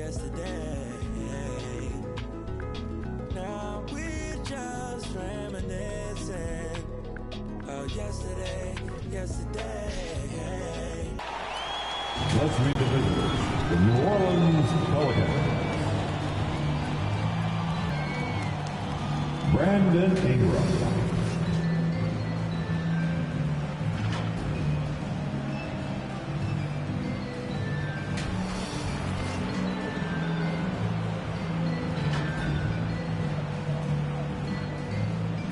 yesterday. Now we're just reminiscing of yesterday. Let's meet the visitors, the New Orleans Pelicans. Brandon Ingram.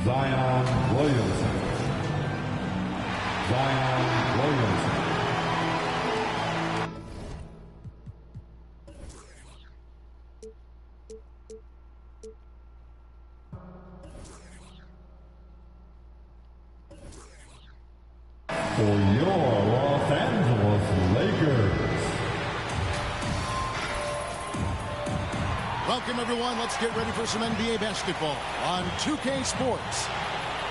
Zion Williamson. For your Los Angeles Lakers. Welcome, everyone. Let's get ready for some NBA basketball on 2K Sports.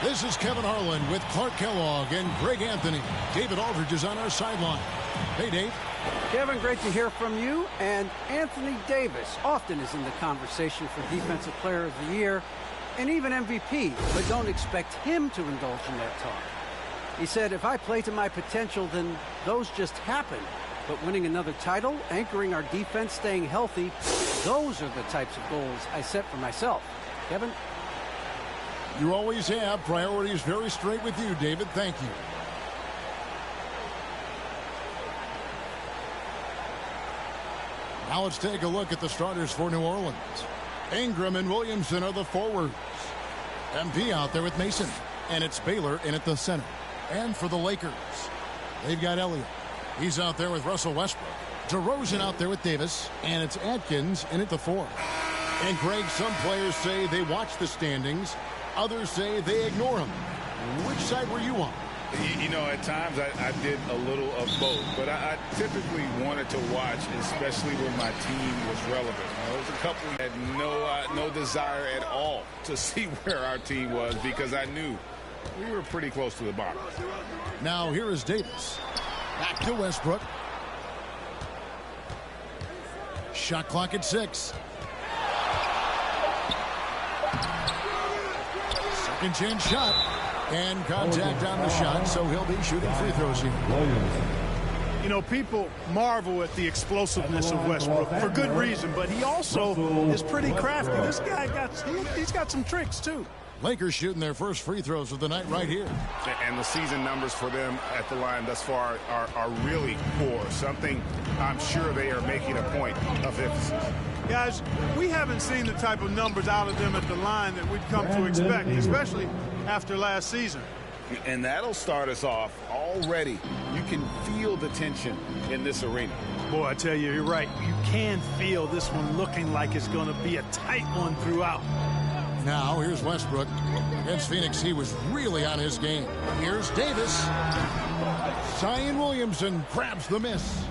This is Kevin Harlan with Clark Kellogg and Greg Anthony. David Aldridge is on our sideline. Hey, Dave. Kevin, great to hear from you. And Anthony Davis often is in the conversation for Defensive Player of the Year and even MVP, but don't expect him to indulge in that talk. He said, if I play to my potential, then those just happen. But winning another title, anchoring our defense, staying healthy, those are the types of goals I set for myself. Kevin? You always have. Priorities very straight with you, David. Thank you. Now let's take a look at the starters for New Orleans. Ingram and Williamson are the forwards. MP out there with Mason. And it's Baylor in at the center. And for the Lakers, they've got Elliott. He's out there with Russell Westbrook. DeRozan out there with Davis. And it's Atkins in at the 4. And Greg, some players say they watch the standings. Others say they ignore them. Which side were you on? You know, at times I did a little of both. But I typically wanted to watch, especially when my team was relevant. There was a couple that had no desire at all to see where our team was because I knew we were pretty close to the bottom. Now here is Davis. Back to Westbrook. Shot clock at 6. Second chance shot. And contact on the shot, so he'll be shooting free throws here. You know, people marvel at the explosiveness of Westbrook for good reason, but he also is pretty crafty. This guy he's got some tricks, too. Lakers shooting their first free throws of the night right here. And the season numbers for them at the line thus far are really poor. Something I'm sure they are making a point of emphasis. Guys, we haven't seen the type of numbers out of them at the line that we've come to expect, especially after last season. And that'll start us off already. You can feel the tension in this arena. Boy, I tell you, you're right. You can feel this one looking like it's going to be a tight one throughout. Now, here's Westbrook. Against Phoenix, he was really on his game. Here's Davis. Zion Williamson grabs the miss.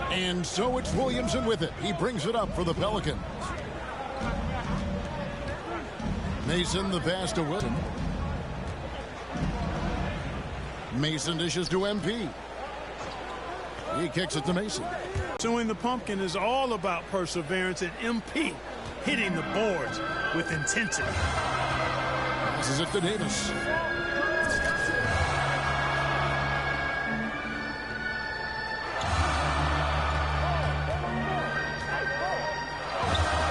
And so it's Williamson with it. He brings it up for the Pelicans. Mason, the pass to Wilson. Mason dishes to MP. He kicks it to Mason. Pursuing the pumpkin is all about perseverance, and MP hitting the boards with intensity. Passes it to Davis.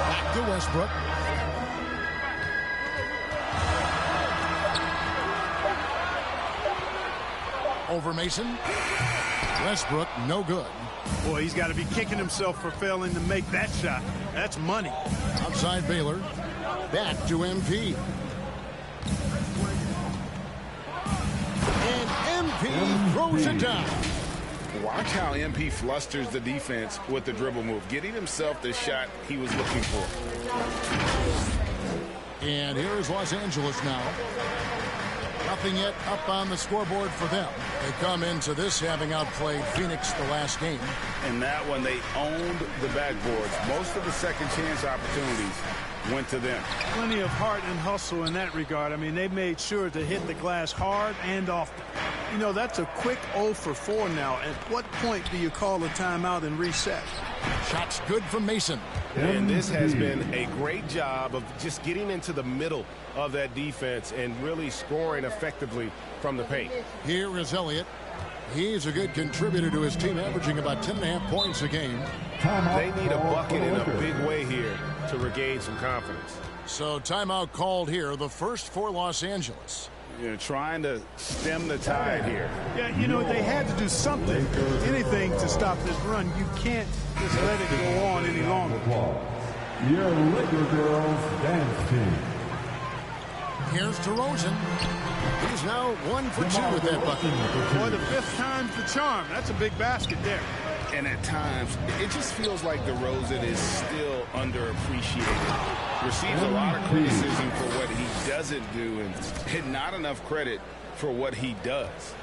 Back to Westbrook. Over Mason. Westbrook, no good. Boy, he's got to be kicking himself for failing to make that shot. That's money. Outside Baylor. Back to MP. And MP throws it down. Watch how MP flusters the defense with the dribble move, getting himself the shot he was looking for. And here is Los Angeles now. Nothing yet up on the scoreboard for them. They come into this having outplayed Phoenix the last game. And that one, they owned the backboards. Most of the second chance opportunities went to them. Plenty of heart and hustle in that regard. I mean, they made sure to hit the glass hard and often. You know, that's a quick 0 for 4 now. At what point do you call a timeout and reset? Shot's good from Mason. And this has been a great job of just getting into the middle of that defense and really scoring effectively from the paint. Here is Elliott. He's a good contributor to his team, averaging about 10.5 points a game. They need a bucket in a big way here to regain some confidence. So timeout called here, the first for Los Angeles. You're trying to stem the tide here. Yeah, you know, they had to do something, anything to stop this run. You can't just let it go on any longer. Your Laker girls dance team. Here's DeRozan. He's now 1 for 2 with that bucket. Boy, the 5th time's the charm. That's a big basket there. And at times, it just feels like DeRozan is still underappreciated. Receives a lot of criticism for what he doesn't do and not enough credit for what he does.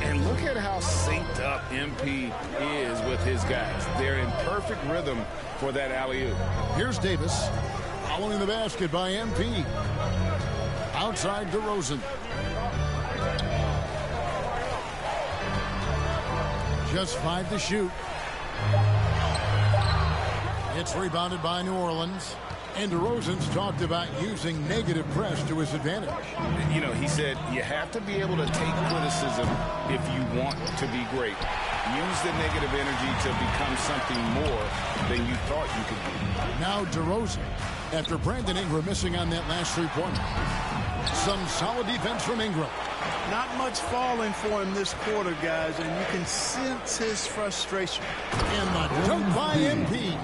And look at how synced up MP is with his guys. They're in perfect rhythm for that alley-oop. Here's Davis. Following the basket by MP. Outside DeRozan. Just 5 to shoot. It's rebounded by New Orleans. And DeRozan's talked about using negative press to his advantage. You know, he said you have to be able to take criticism if you want to be great. Use the negative energy to become something more than you thought you could be. Now DeRozan, after Brandon Ingram missing on that last three-pointer. Some solid defense from Ingram. Not much falling for him this quarter, guys, and you can sense his frustration. And the dunk by MP.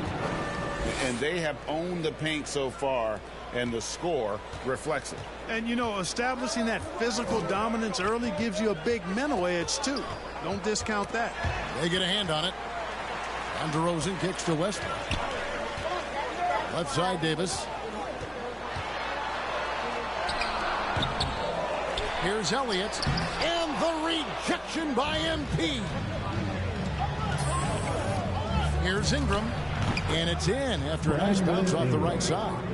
And they have owned the paint so far, and the score reflects it. And, you know, establishing that physical dominance early gives you a big mental edge, too. Don't discount that. They get a hand on it. And DeRozan kicks to Westbrook. Left side, Davis. Here's Elliott. And the rejection by MP. Here's Ingram. And it's in after a nice bounce off the right side.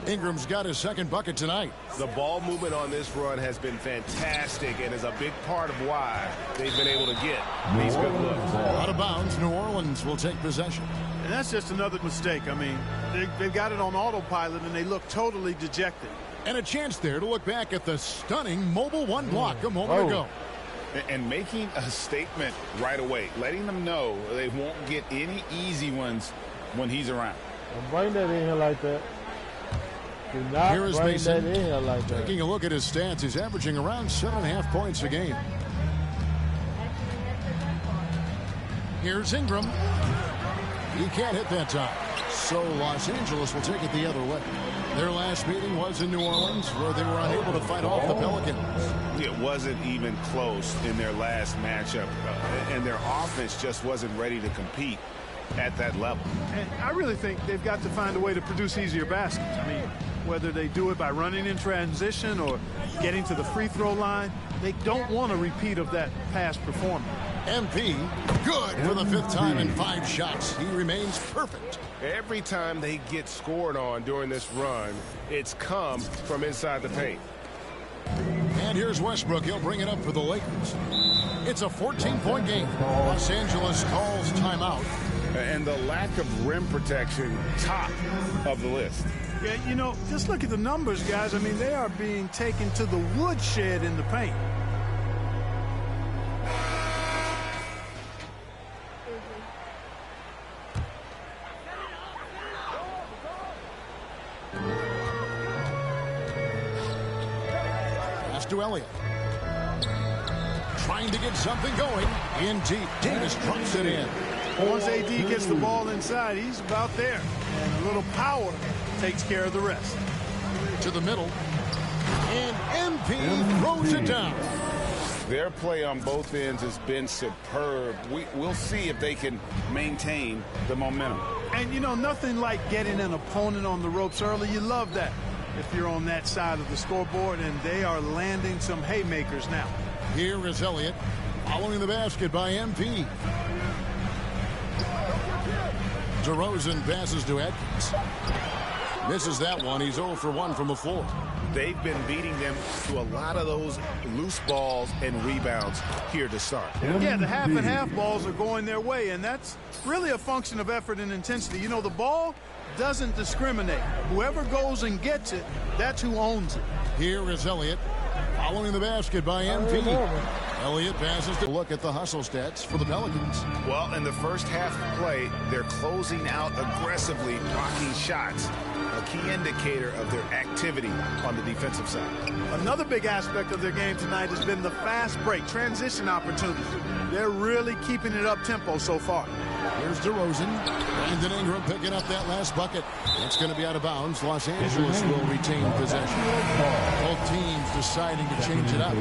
Ingram's got his second bucket tonight. The ball movement on this run has been fantastic and is a big part of why they've been able to get these good looks. Out of bounds, New Orleans will take possession. And that's just another mistake. I mean, they've got it on autopilot, and they look totally dejected. And a chance there to look back at the stunning mobile one block a moment ago. And making a statement right away, letting them know they won't get any easy ones when he's around. Don't bring that in here like that. Do not Here is bring Mason. that in here like that. Taking a look at his stats, he's averaging around 7.5 points a game. Here's Ingram. He can't hit that time. So Los Angeles will take it the other way. Their last meeting was in New Orleans, where they were unable to fight off the Pelicans. It wasn't even close in their last matchup, and their offense just wasn't ready to compete at that level. And I really think they've got to find a way to produce easier baskets. I mean, whether they do it by running in transition or getting to the free throw line, they don't want a repeat of that past performance. MP, good for the 5th time in 5 shots. He remains perfect. Every time they get scored on during this run, it's come from inside the paint. And here's Westbrook. He'll bring it up for the Lakers. It's a 14-point game. Los Angeles calls timeout. And the lack of rim protection, top of the list. Yeah, you know, just look at the numbers, guys. I mean, they are being taken to the woodshed in the paint. Pass to Elliott. Trying to get something going. In deep. Davis drops it in. Once AD gets the ball inside, he's about there. And a little power takes care of the rest. To the middle. And MP throws it down. Their play on both ends has been superb. We'll see if they can maintain the momentum. And, you know, nothing like getting an opponent on the ropes early. You love that if you're on that side of the scoreboard, and they are landing some haymakers now. Here is Elliott following the basket by MP. DeRozan passes to Atkins. Misses that one. He's 0 for 1 from the floor. they've been beating them to a lot of those loose balls and rebounds here to start. Yeah, the half and half balls are going their way, and that's really a function of effort and intensity. You know, the ball doesn't discriminate. Whoever goes and gets it, that's who owns it. Here is Elliott following the basket by MP. Elliott passes to look at the hustle stats for the Pelicans. Well, in the first half of play, they're closing out aggressively, blocking shots, a key indicator of their activity on the defensive side. Another big aspect of their game tonight has been the fast break, transition opportunities. They're really keeping it up-tempo so far. Here's DeRozan. Brandon Ingram picking up that last bucket. It's going to be out of bounds. Los Angeles will retain possession. Both teams deciding to change it up.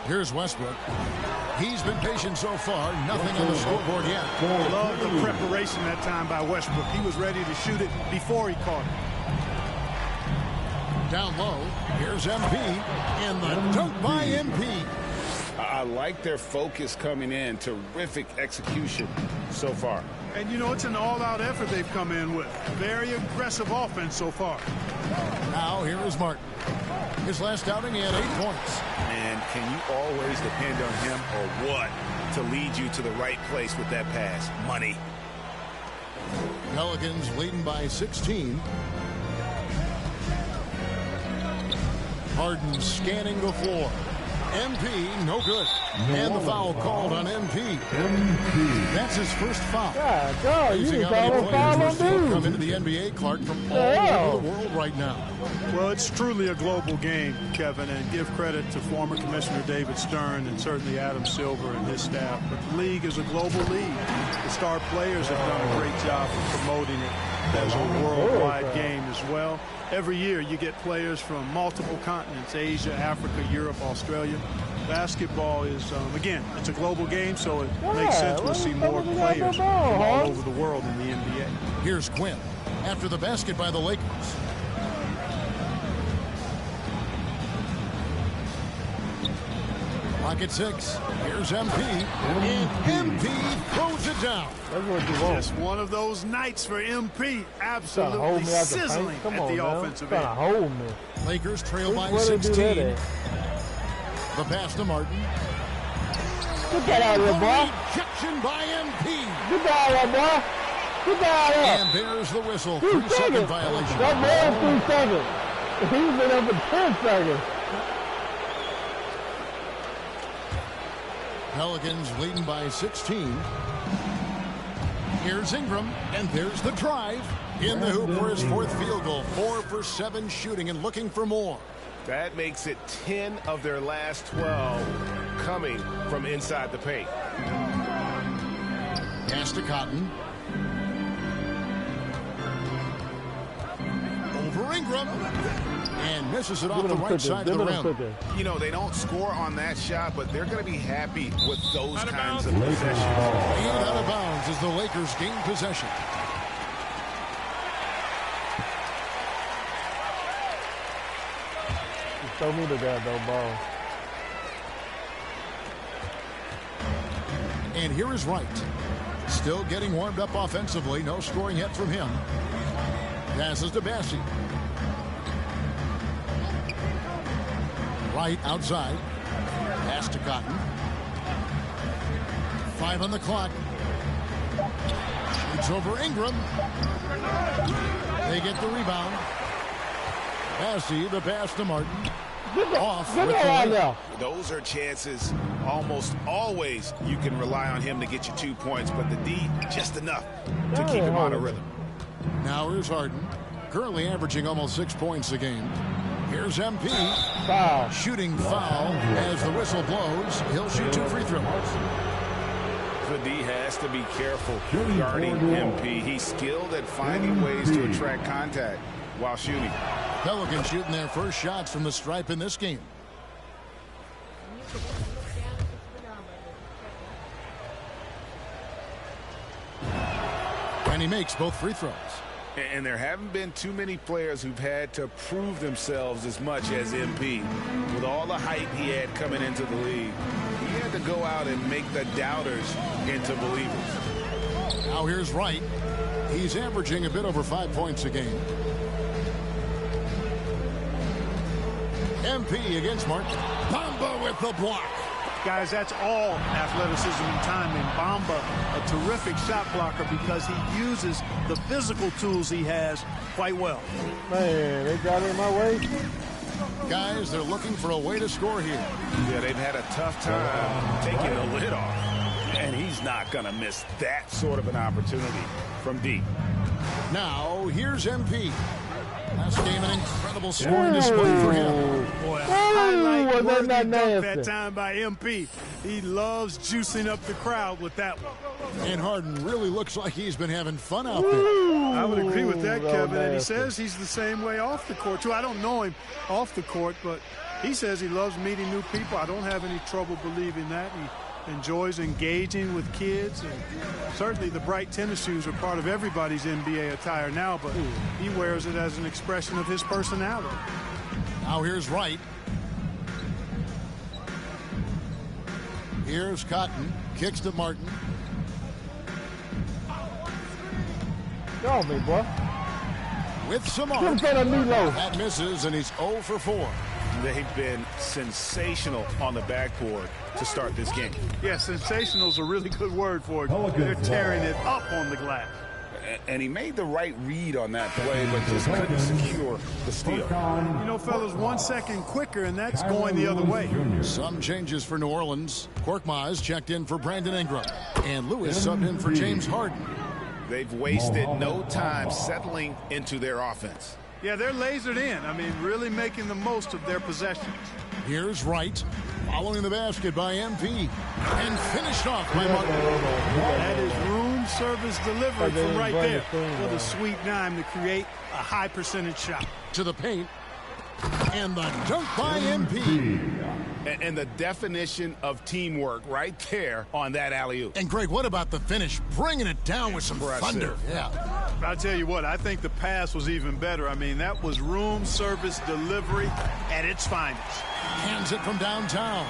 Here's Westbrook. He's been patient so far. Nothing on the scoreboard yet. Love the preparation that time by Westbrook. He was ready to shoot it before he caught it. Down low, here's MP, and the dunk by MP. I like their focus coming in. Terrific execution so far. And, you know, it's an all-out effort they've come in with. Very aggressive offense so far. Now, here is Martin. His last outing, he had 8 points. And can you always depend on him or what to lead you to the right place with that pass? Money. Pelicans leading by 16. Harden scanning the floor. MP, no good. And the foul called on MP. That's his first foul. God, dog, you Amazing didn't how call many a foul players on will dude. come into the NBA, Clark, from all over the world right now. Well, it's truly a global game, Kevin, and give credit to former Commissioner David Stern and certainly Adam Silver and his staff. But the league is a global league. The star players have done a great job of promoting it as a worldwide game as well. Every year you get players from multiple continents, Asia, Africa, Europe, Australia. Basketball is, again, it's a global game, so it makes sense we'll see more players from all over the world in the NBA. Here's Quinn after the basket by the Lakers. Clock at 6. Here's MP. And MP throws it down. That's what you want. Just one of those nights for MP. Absolutely hold me out the sizzling paint. Come at on, the man. offensive Trying to end. hold me. Lakers trail by Where they do 16. that at? The pass to Martin. Get that out of here, boy. Rejection by MP. Get that out of here, boy. Get that out of here. And there's the whistle. 3 3-second seconds. violation. That man's 3 seconds. He's been up for 10 seconds. Pelicans leading by 16. Here's Ingram, and there's the drive. In the hoop for his 4th field goal. 4 for 7 shooting and looking for more. That makes it 10 of their last 12 coming from inside the paint. Pass to Cotton. Over Ingram. And misses it off the right side of the rim. You know, they don't score on that shot, but they're going to be happy with those kinds of possessions. Out of bounds as the Lakers gain possession. Show me the goddamn ball. And here is Wright. Still getting warmed up offensively. No scoring yet from him. Passes to Bassi. Wright outside. Pass to Cotton. 5 on the clock. Shoots over Ingram. They get the rebound. Bassi, the pass to Martin. Off with the layup. Those are chances almost always you can rely on him to get you 2 points, but the D just enough to keep him on a rhythm. Now here's Harden, currently averaging almost 6 points a game. Here's MP. Foul. Shooting foul as the whistle blows. He'll shoot 2 free throws. The D has to be careful guarding MP. He's skilled at finding ways to attract contact while shooting. Pelicans shooting their first shots from the stripe in this game. And he makes both free throws. And there haven't been too many players who've had to prove themselves as much as MP. With all the hype he had coming into the league, he had to go out and make the doubters into believers. Now here's Wright. He's averaging a bit over 5 points a game. MP against Martin. Bamba with the block. Guys, that's all athleticism and timing. Bamba, a terrific shot blocker because he uses the physical tools he has quite well. Man, they got it in my way. Guys, they're looking for a way to score here. Yeah, they've had a tough time taking the lid off. And he's not going to miss that sort of an opportunity from deep. Now, here's MP. Last game, an incredible scoring display for him. Boy, a highlight worthy that dunk nasty. that time by MP. He loves juicing up the crowd with that one. And Harden really looks like he's been having fun out there. I would agree with that, Ooh, Kevin. And he nasty. says he's the same way off the court, too. I don't know him off the court, but he says he loves meeting new people. I don't have any trouble believing that. He enjoys engaging with kids. And certainly the bright tennis shoes are part of everybody's NBA attire now, but he wears it as an expression of his personality. Now here's Wright. Here's Cotton. Kicks to Martin. Get off me, boy. With some Get in arm. front of me, low. That misses, and he's 0 for 4. They've been sensational on the backboard to start this game. Yeah, sensational is a really good word for it. Pelicans They're tearing it up on the glass. And he made the right read on that play, but just couldn't secure the steal. You know, fellas, 1 second quicker, and that's going the other way. Some changes for New Orleans. Korkmaz checked in for Brandon Ingram. And Lewis subbed in for James Harden. They've wasted no time settling into their offense. Yeah, they're lasered in. I mean, really making the most of their possessions. Here's Wright. Following the basket by MP. And finished off by Martin. That is room service delivery from right there. Brandon. With a sweet dime to create a high percentage shot. To the paint. And the dunk by MP. And the definition of teamwork right there on that alley-oop. And Greg, what about the finish? Bringing it down with some Impressive. thunder. Yeah. I'll tell you what, I think the pass was even better. I mean, that was room service delivery at its finest. Hands it from downtown.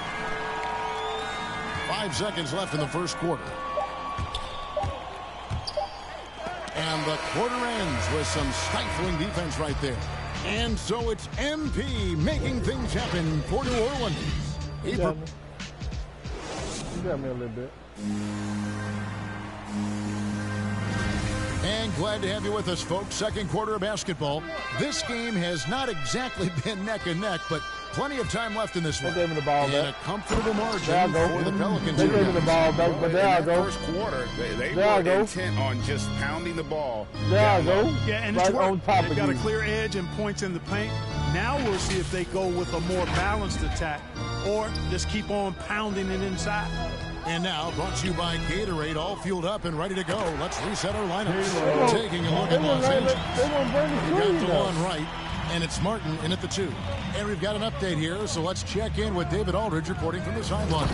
5 seconds left in the first quarter. And the quarter ends with some stifling defense right there. And so it's MP making things happen for New Orleans. You got me. You got me a little bit. And glad to have you with us, folks. Second quarter of basketball. This game has not exactly been neck and neck, but plenty of time left in this one. They gave me the ball And back. a comfortable margin There I go. for the Pelicans. They gave me the ball back, but there I In that go. first quarter, they There I were go. intent on just pounding the ball. There I down low. go. Yeah, and right it's worked. on top They've of got a you. clear edge and points in the paint. Now we'll see if they go with a more balanced attack or just keep on pounding it inside. And now, brought to you by Gatorade, all fueled up and ready to go. Let's reset our lineups. Taking a look They at Los Angeles. won't bring the We got screen the down. one right, and it's Martin in at the 2. And we've got an update here, so let's check in with David Aldridge reporting from the sideline.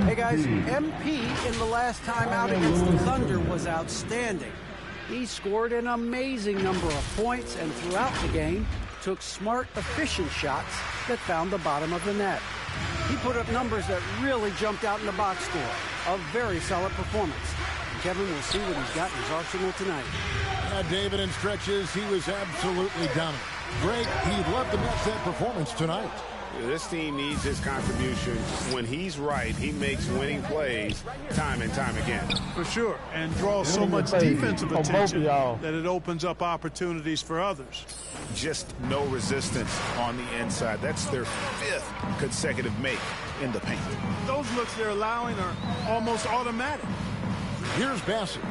Hey guys, MP in the last time out against the Thunder was outstanding. He scored an amazing number of points and throughout the game took smart, efficient shots that found the bottom of the net. He put up numbers that really jumped out in the box score. A very solid performance. Kevin will see what he's got in his arsenal tonight. Yeah, David, in stretches, he was absolutely dominant. Greg, he'd love to match that performance tonight. This team needs his contribution. When he's right, he makes winning plays time and time again. For sure, and draws so Winning much plays defensive on both of attention y'all. that it opens up opportunities for others. Just no resistance on the inside. That's their 5th consecutive make in the paint. Those looks they're allowing are almost automatic. Here's Bassett.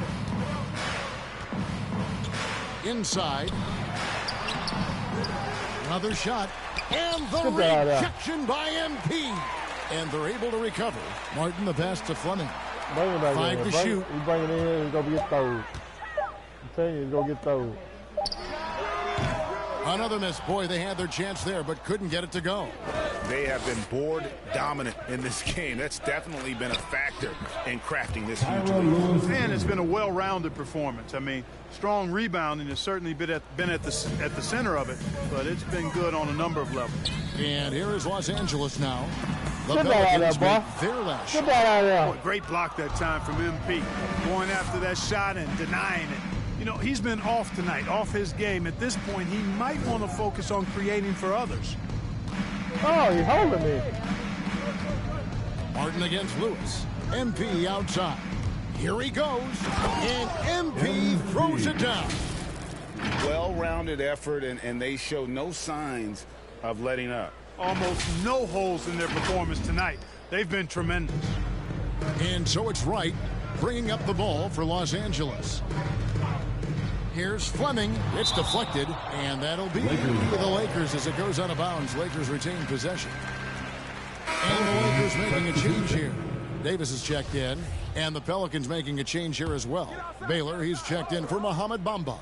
Inside. Another shot. And the Get that out. rejection by MP. And they're able to recover. Martin, the pass to Fleming. Bring it back 5 in. to Bring shoot. it. You bring it in here, it's going to get thrown. I'm telling you, it's going to get thrown. Another miss. Boy, they had their chance there, but couldn't get it to go. They have been board dominant in this game. That's definitely been a factor in crafting this huge lead. And it's been a well-rounded performance. I mean, strong rebounding has certainly been at the center of it, but it's been good on a number of levels. And here is Los Angeles now. The Get that out Pelicans there, boy. make their last Get shot. that out of Boy, great block that time from MP. Going after that shot and denying it. You know, he's been off tonight, off his game. At this point, he might want to focus on creating for others. Oh, he's holding me. Martin against Lewis. MP outside. Here he goes. And MP throws it down. Well-rounded effort, and they show no signs of letting up. Almost no holes in their performance tonight. They've been tremendous. And so it's Wright bringing up the ball for Los Angeles. Here's Fleming. It's deflected, and that'll be the Lakers as it goes out of bounds. Lakers retain possession. And the Lakers making a change here. Davis is checked in, and the Pelicans making a change here as well. Baylor, he's checked in for Mohamed Bamba.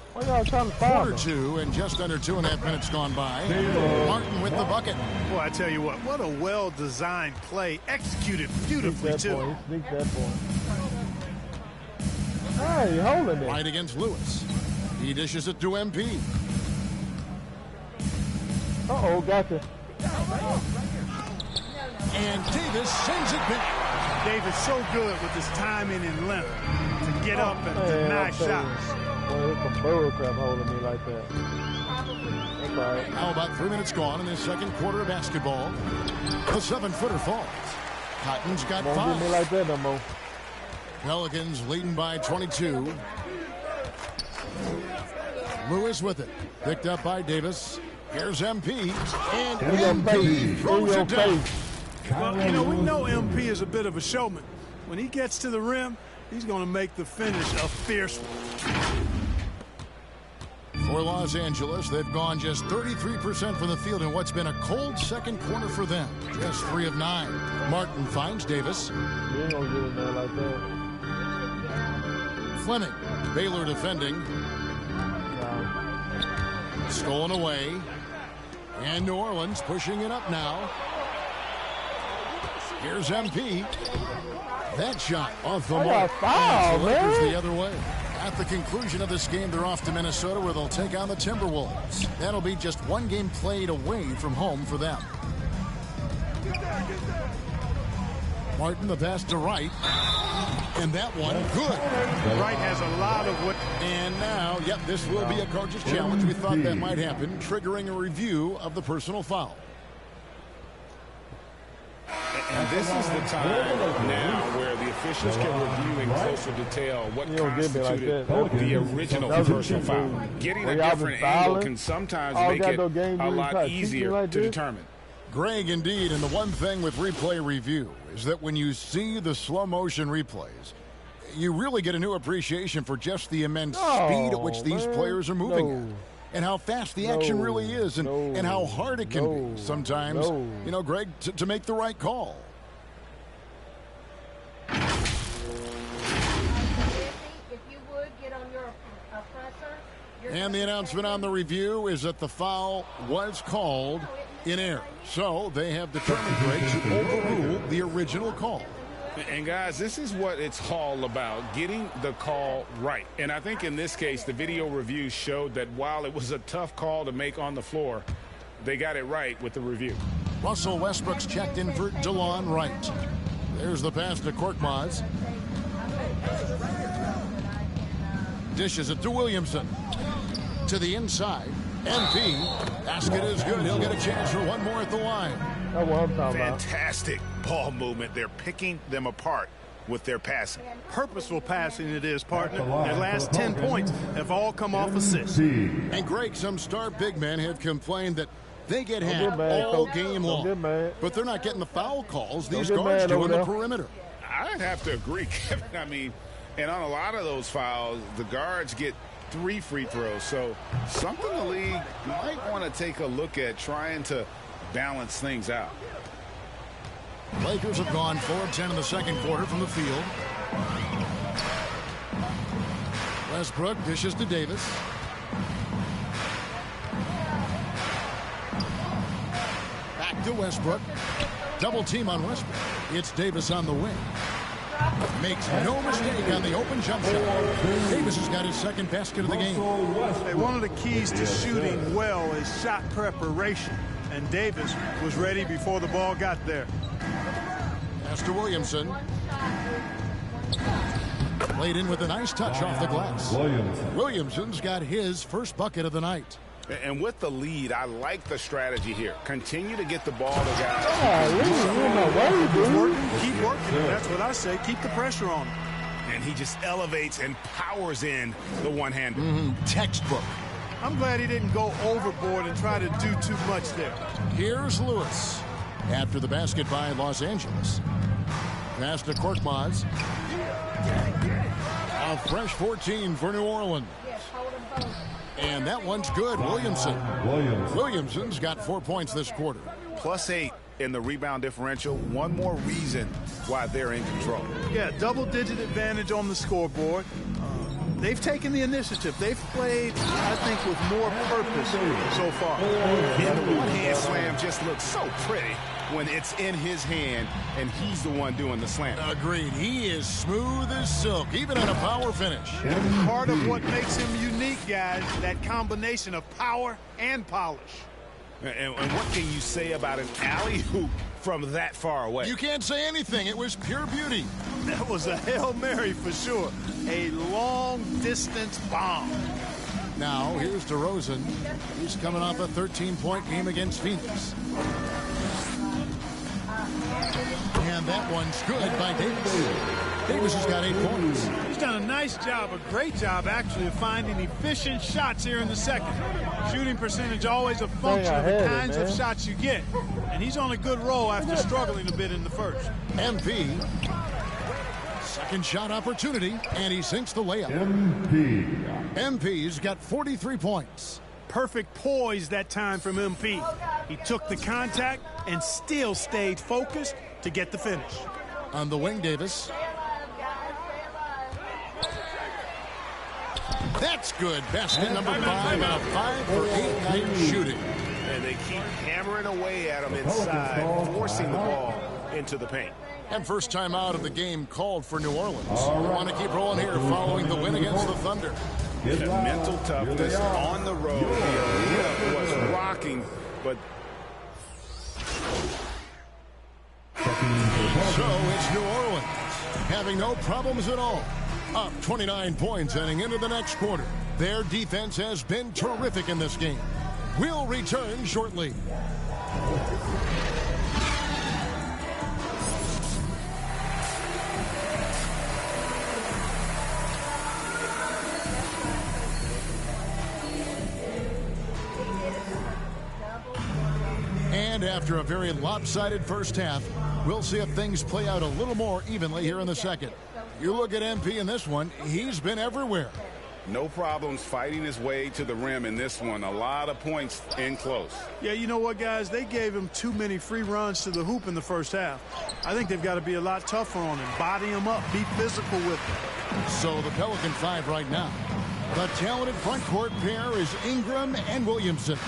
Quarter two, and just under 2.5 minutes gone by. Martin with the bucket. Well, I tell you what a well-designed play, executed beautifully, too. Sneak that point. Hey, holding it. Right against Lewis. He dishes it to MP. Uh-oh, gotcha. And Davis sends it back. Davis so good with his timing and length to get up and deny shots. Boy, it's some bull crap holding me like that. That's all right. Now about 3 minutes gone in the second quarter of basketball. The 7-footer falls. Cotton's got Won't 5. do me like that no more. Pelicans leading by 22. Lewis with it. Picked up by Davis. Here's MP. And MP throws it down. Well, you know, we know MP is a bit of a showman. When he gets to the rim, he's going to make the finish a fierce one. For Los Angeles, they've gone just 33% from the field in what's been a cold second quarter for them. Just 3 of 9. Martin finds Davis. You ain't going to get in there like that. Fleming. Baylor defending. Stolen away. And New Orleans pushing it up now. Here's MP. That shot off the mark. Foul, the Lakers man. the other way. At the conclusion of this game, they're off to Minnesota where they'll take on the Timberwolves. That'll be just one game played away from home for them. Martin the pass to Wright. And that one, good. Wright has a lot of what. And now, yep, this will be a coach's challenge. We thought that might happen, triggering a review of the personal foul. And this is the time now where the officials can review in closer detail what constituted the original personal foul. Getting a different angle can sometimes make it a lot easier to determine. Greg, indeed, and the one thing with replay review is that when you see the slow motion replays, you really get a new appreciation for just the immense speed at which these players are moving at. And how fast the action really is, and how hard it can be sometimes, you know, Greg, to make the right call. And the announcement on the review is that the foul was called in error. So they have determined, Greg, to overrule the original call. And guys, this is what it's all about, getting the call right. And I think in this case, the video review showed that while it was a tough call to make on the floor, they got it right with the review. Russell Westbrook's checked in for DeLon Wright. There's the pass to Korkmaz. Dishes it to Williamson. To the inside. MP. Basket is good. He'll get a chance for one more at the line. That's what I'm talking about. Fantastic ball movement. They're picking them apart with their passing. Purposeful passing it is, partner. Their last 10 points have all come off assists. And Greg, some star big men have complained that they get had all game long. But they're not getting the foul calls these guards do on the perimeter. I'd have to agree, Kevin. I mean, and on a lot of those fouls, the guards get 3 free throws. So something the league might want to take a look at, trying to balance things out. Lakers have gone 4-10 in the second quarter from the field. Westbrook dishes to Davis. Back to Westbrook. Double team on Westbrook. It's Davis on the wing. Makes no mistake on the open jump shot. Davis has got his second basket of the game. Hey, one of the keys to shooting well is shot preparation. And Davis was ready before the ball got there. Pass to Williamson. Played in with a nice touch off the glass. Williamson's got his first bucket of the night. And with the lead, I like the strategy here. Continue to get the ball to guys. Keep working. That's what I say. Keep the pressure on him. And he just elevates and powers in the one-hander. Textbook. I'm glad he didn't go overboard and try to do too much there. Here's Lewis. After the basket by Los Angeles. Pass to Korkmaz. A fresh 14 for New Orleans. And that one's good. Williamson's got 4 points this quarter. +8 in the rebound differential. One more reason why they're in control. Yeah, double-digit advantage on the scoreboard. They've taken the initiative. They've played, I think, with more purpose so far. And the one-hand slam just looks so pretty when it's in his hand and he's the one doing the slam. Agreed. He is smooth as silk, even in a power finish. Part of what makes him unique, guys, that combination of power and polish. And what can you say about an alley-oop from that far away? You can't say anything. It was pure beauty. That was a Hail Mary for sure. A long-distance bomb. Now, here's DeRozan. He's coming off a 13-point game against Phoenix. And that one's good by Davis. Davis has got 8 points. He's done a nice job, a great job, actually, of finding efficient shots here in the second. Shooting percentage always a function of the kinds of shots you get. And he's on a good roll after struggling a bit in the first. MP. Second shot opportunity, and he sinks the layup. MP's got 43 points. Perfect poise that time from MP. He took the contact and still stayed focused to get the finish. On the wing, Davis. That's good. Basket number 5 and a 5 for 8 night shooting. And they keep hammering away at him inside, forcing the ball into the paint. And first time out of the game called for New Orleans. We want to keep rolling here following the win against the Thunder. The mental toughness on the road. The arena was rocking, but... So it's New Orleans having no problems at all. Up 29 points heading into the next quarter. Their defense has been terrific in this game. We'll return shortly. And after a very lopsided first half, we'll see if things play out a little more evenly here in the second. You look at MP in this one, he's been everywhere. No problems fighting his way to the rim in this one. A lot of points in close. Yeah, you know what, guys? They gave him too many free runs to the hoop in the first half. I think they've got to be a lot tougher on him. Body him up. Be physical with him. So the Pelican 5 right now. The talented front court pair is Ingram and Williamson.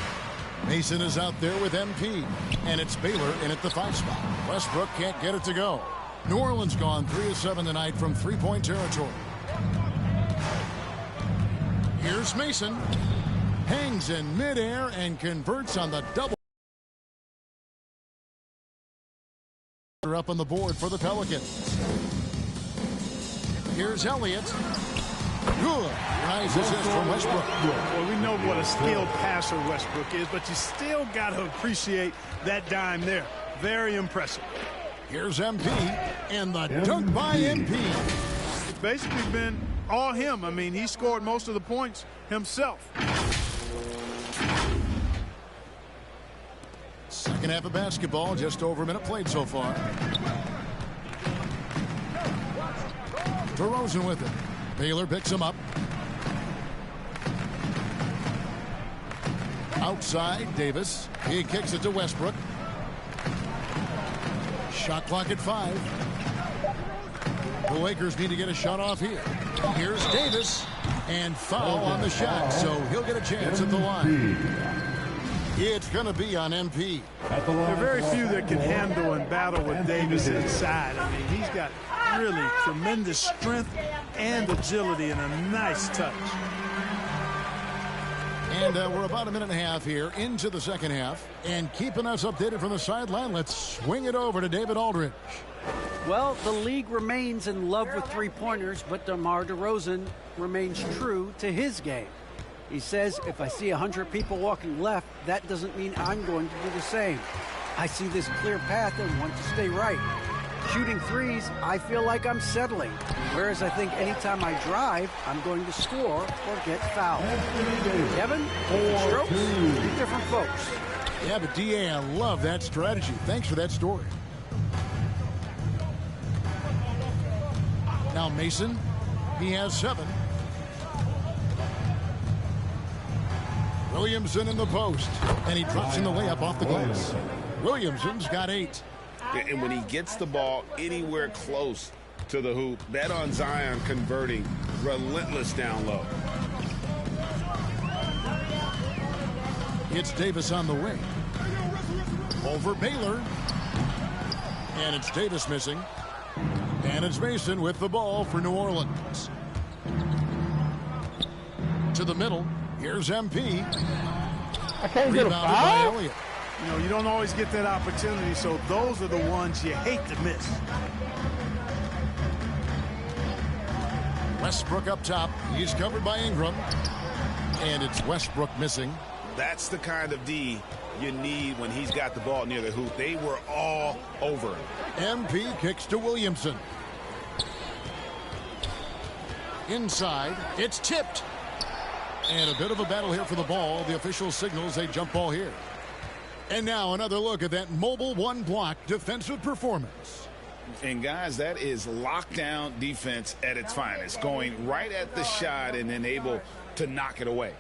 Mason is out there with MP. And it's Baylor in at the 5 spot. Westbrook can't get it to go. New Orleans gone 3 of 7 tonight from three-point territory. Here's Mason. Hangs in midair and converts on the double. Up on the board for the Pelicans. Here's Elliott. Good. Nice assist from Westbrook. Well, we know what a skilled passer Westbrook is, but you still got to appreciate that dime there. Very impressive. Here's MP, and the dunk by MP. It's basically been all him. I mean, he scored most of the points himself. Second half of basketball, just over a minute played so far. DeRozan with it. Baylor picks him up. Outside, Davis. He kicks it to Westbrook. Shot clock at 5. The Lakers need to get a shot off here. Here's Davis. And foul on the shot, so he'll get a chance at the line. It's going to be on MP. There are very few that can handle and battle with Davis inside. I mean, he's got really tremendous strength and agility and a nice touch. And we're about a minute and a half here into the second half. And keeping us updated from the sideline, let's swing it over to David Aldridge. Well, the league remains in love with three-pointers, but DeMar DeRozan remains true to his game. He says, if I see 100 people walking left, that doesn't mean I'm going to do the same. I see this clear path and want to stay right. Shooting threes, I feel like I'm settling. Whereas I think anytime I drive, I'm going to score or get fouled. Kevin, strokes, three different folks. Yeah, but D.A., I love that strategy. Thanks for that story. Now Mason, he has 7. Williamson in the post, and he drops in the layup off the glass. Williamson's got 8. And when he gets the ball anywhere close to the hoop, bet on Zion converting relentless down low. It's Davis on the wing. Over Baylor. And it's Davis missing. And it's Mason with the ball for New Orleans. To the middle. Here's MP. I can't get a Rebounded by foul? Elliott. You know, you don't always get that opportunity, so those are the ones you hate to miss. Westbrook up top. He's covered by Ingram. And it's Westbrook missing. That's the kind of D you need when he's got the ball near the hoop. They were all over him. MP kicks to Williamson. Inside. It's tipped. And a bit of a battle here for the ball. The official signals a jump ball here. And now another look at that mobile one block defensive performance. And guys, that is lockdown defense at its finest. Going right at the shot and then able to knock it away.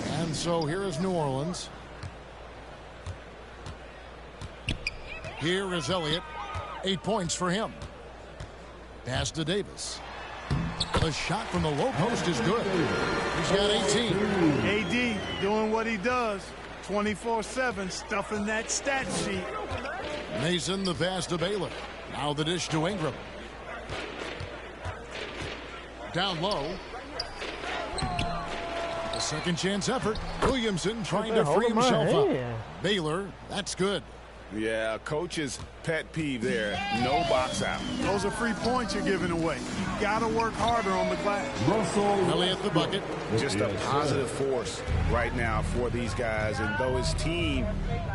And so here is New Orleans. Here is Elliott. 8 points for him. Pass to Davis. The shot from the low post is good. He's got 18. AD doing what he does. 24/7, stuffing that stat sheet. Mason the pass to Baylor. Now the dish to Ingram. Down low. A second chance effort. Williamson trying to free himself up. Baylor, that's good. Yeah, coach's pet peeve there. No box out. Those are free points you're giving away. You got to work harder on the glass. Elliott the bucket. Just a positive force right now for these guys. And though his team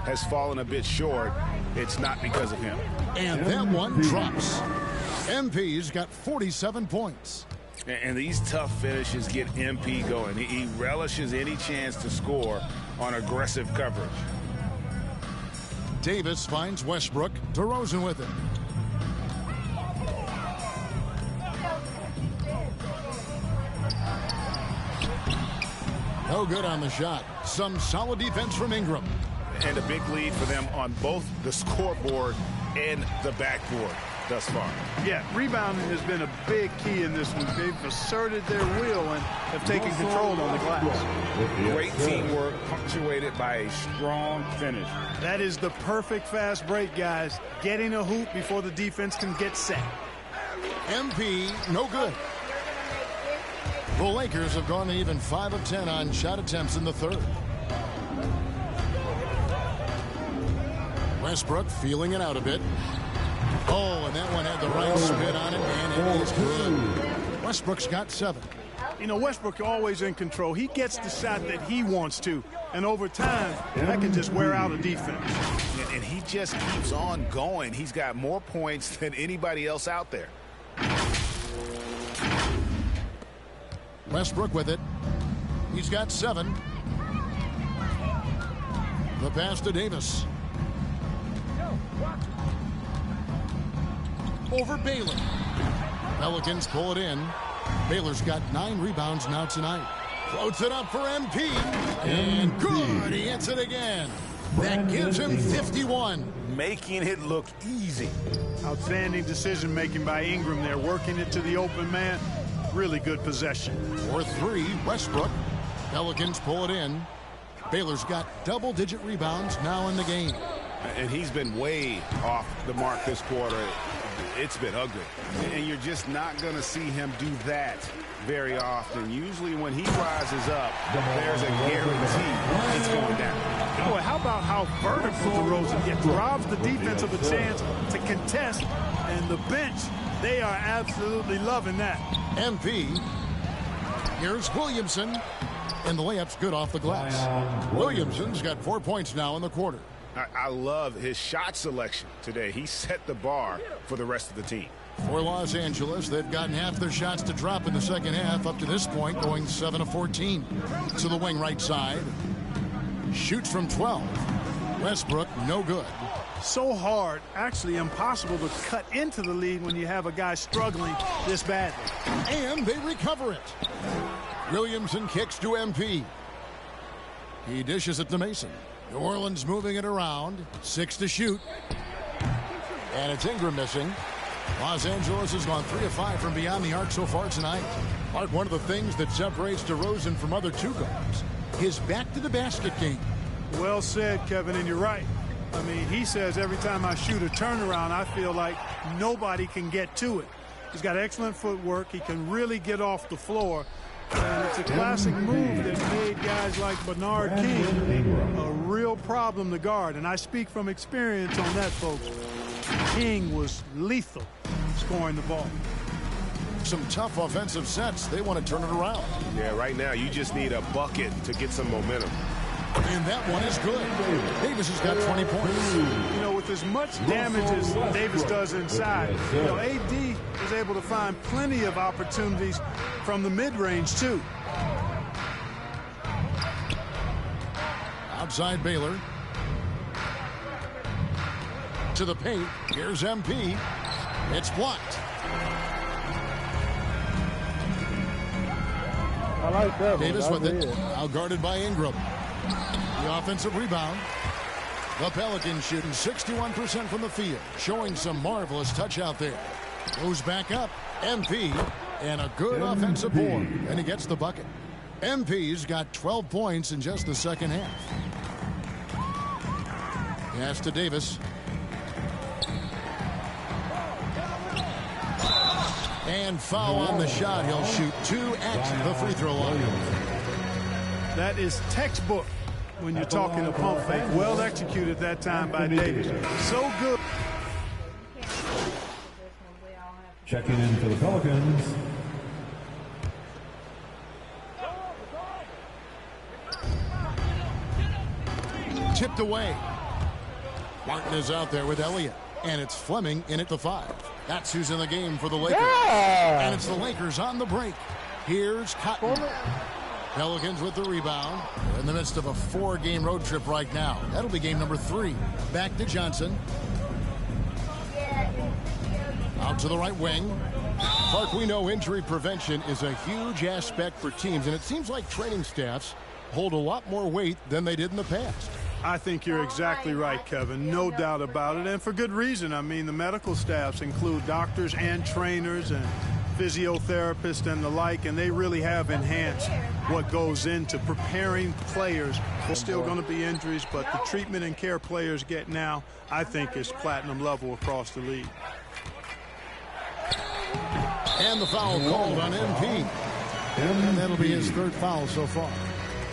has fallen a bit short, it's not because of him. And that one drops. MP's got 47 points. And these tough finishes get MP going. He relishes any chance to score on aggressive coverage. Davis finds Westbrook. DeRozan with it. No good on the shot. Some solid defense from Ingram. And a big lead for them on both the scoreboard and the backboard thus far. Yeah, rebounding has been a big key in this one. They've asserted their will and have taken control on the glass. Great teamwork punctuated by a strong finish. That is the perfect fast break, guys. Getting a hoop before the defense can get set. MP, no good. The Lakers have gone even 5 of 10 on shot attempts in the third. Westbrook feeling it out a bit. Oh, and that one had the right spin on it, and it is good. Westbrook's got 7. You know, Westbrook always in control. He gets the shot that he wants to, and over time, that can just wear out a defense. And he just keeps on going. He's got more points than anybody else out there. Westbrook with it. He's got 7. The pass to Davis. Over Baylor. Pelicans pull it in. Baylor's got 9 rebounds now tonight. Floats it up for MP. And good. He hits it again. That gives him 51. Making it look easy. Outstanding decision-making by Ingram there, working it to the open man. Really good possession. For 3, Westbrook. Pelicans pull it in. Baylor's got double-digit rebounds now in the game. And he's been way off the mark this quarter. It's been ugly. And you're just not going to see him do that very often. Usually when he rises up, there's a guarantee it's going down. Boy, how about how vertical DeRozan gets? Robs the defense of a chance to contest, and the bench, they are absolutely loving that. MP. Here's Williamson. And the layup's good off the glass. Williamson's got 4 points now in the quarter. I love his shot selection today. He set the bar for the rest of the team. For Los Angeles, they've gotten half their shots to drop in the second half up to this point, going 7 of 14. To the wing right side. Shoots from 12. Westbrook, no good. So hard, actually impossible to cut into the lead when you have a guy struggling this badly. And they recover it. Williamson kicks to MP. He dishes it to Mason. New Orleans moving it around. 6 to shoot. And it's Ingram missing. Los Angeles has gone 3 of 5 from beyond the arc so far tonight. Mark, one of the things that separates DeRozan from other two guards, his back-to-the-basket game. Well said, Kevin, and you're right. I mean, he says every time I shoot a turnaround, I feel like nobody can get to it. He's got excellent footwork. He can really get off the floor. And it's a classic move that made guys like Bernard King a real problem to guard. And I speak from experience on that, folks. King was lethal scoring the ball. Some tough offensive sets. They want to turn it around. Yeah, right now you just need a bucket to get some momentum. And that one is good. Davis has got 20 points. You know, with as much damage as Davis does inside, you know, AD is able to find plenty of opportunities from the mid-range, too. Outside Baylor. To the paint. Here's MP. It's blocked. I like that. Davis with it. Now guarded by Ingram. The offensive rebound. The Pelicans shooting 61% from the field, showing some marvelous touch out there. Goes back up. MP. And a good offensive board. And he gets the bucket. MP's got 12 points in just the second half. Pass to Davis. And foul on the shot. He'll shoot 2 at the free throw line. That is textbook when you're talking a pump fake. Well executed that time by Davis. So good. Checking in for the Pelicans. Tipped away. Martin is out there with Elliott. And it's Fleming in at the 5. That's who's in the game for the Lakers. Yeah! And it's the Lakers on the break. Here's Cotton. Pelicans with the rebound. They're in the midst of a 4-game road trip right now. That'll be game number 3. Back to Johnson. Out to the right wing. Clark, we know injury prevention is a huge aspect for teams, and it seems like training staffs hold a lot more weight than they did in the past. I think you're exactly right, Kevin. No doubt about it, and for good reason. I mean, the medical staffs include doctors and trainers and physiotherapists and the like, and they really have enhanced what goes into preparing players. There's still going to be injuries, but the treatment and care players get now, I think, is platinum level across the league. And the foul called on MP. And that'll be his 3rd foul so far.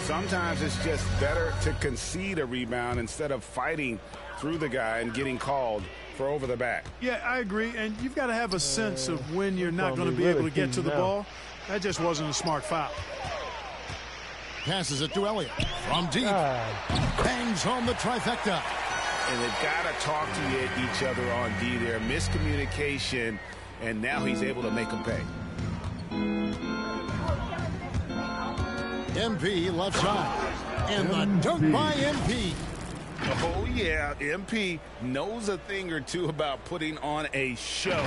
Sometimes it's just better to concede a rebound instead of fighting through the guy and getting called for over the back. Yeah, I agree, and you've got to have a sense of when you're not going to be able to get to the ball. That just wasn't a smart foul. Passes it to Elliott from deep. Bangs home the trifecta. And they've got to talk to each other on D there. Miscommunication, and now he's able to make them pay. MP left side. And the dunk by MP. Oh, yeah. MP knows a thing or two about putting on a show.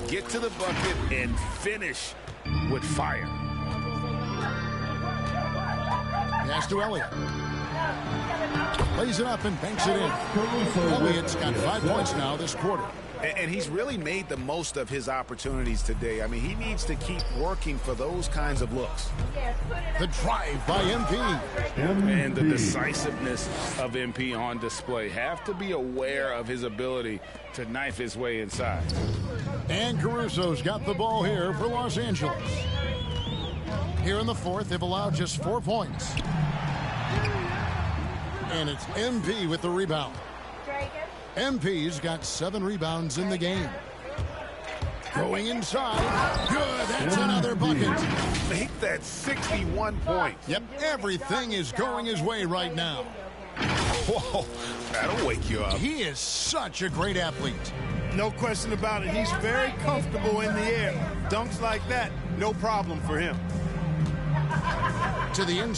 Get to the bucket and finish with fire. Pass to Elliott. Lays it up and banks it in. Elliott's got 5 points now this quarter. And he's really made the most of his opportunities today. I mean, he needs to keep working for those kinds of looks. The drive by MP. And the decisiveness of MP on display. Have to be aware of his ability to knife his way inside. And Caruso's got the ball here for Los Angeles. Here in the fourth, they've allowed just 4 points. And it's MP with the rebound. MP's got 7 rebounds in the game. Going inside. Good. That's another bucket. Make that 61 points. Yep, everything is going his way right now. Whoa, that'll wake you up. He is such a great athlete. No question about it. He's very comfortable in the air. Dunks like that, no problem for him. To the inside.